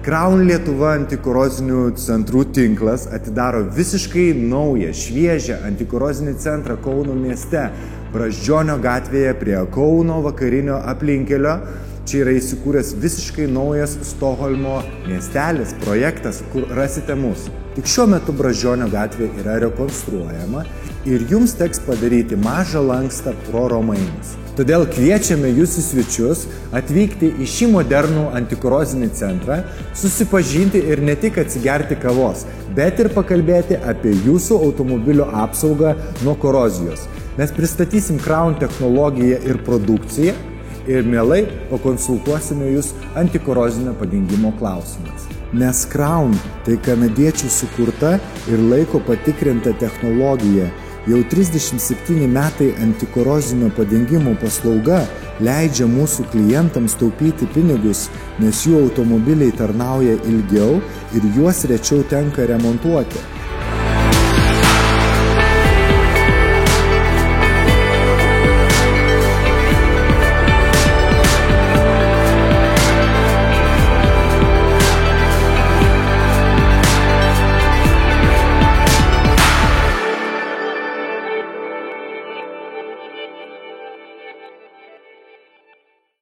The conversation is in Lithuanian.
Crown Lietuva antikorozinių centrų tinklas atidaro visiškai naują, šviežią antikorozinį centrą Kauno mieste, Brazdžionio gatvėje prie Kauno vakarinio aplinkelio. Čia yra įsikūręs visiškai naujas Stokholmo miestelis, projektas, kur rasite mus. Tik šiuo metu Brazdžionio gatvė yra rekonstruojama ir jums teks padaryti mažą lankstą pro Romainius. Todėl kviečiame jūs į svečius atvykti į šį modernų antikorozinį centrą, susipažinti ir ne tik atsigerti kavos, bet ir pakalbėti apie jūsų automobilio apsaugą nuo korozijos. Mes pristatysim Crown technologiją ir produkciją ir mielai pakonsultuosime jūs antikorozinio padengimo klausimais. Nes Crown tai kanadiečių sukurta ir laiko patikrinta technologija. Jau 37 metai antikorozinio padengimo paslauga leidžia mūsų klientams taupyti pinigus, nes jų automobiliai tarnauja ilgiau ir juos rečiau tenka remontuoti.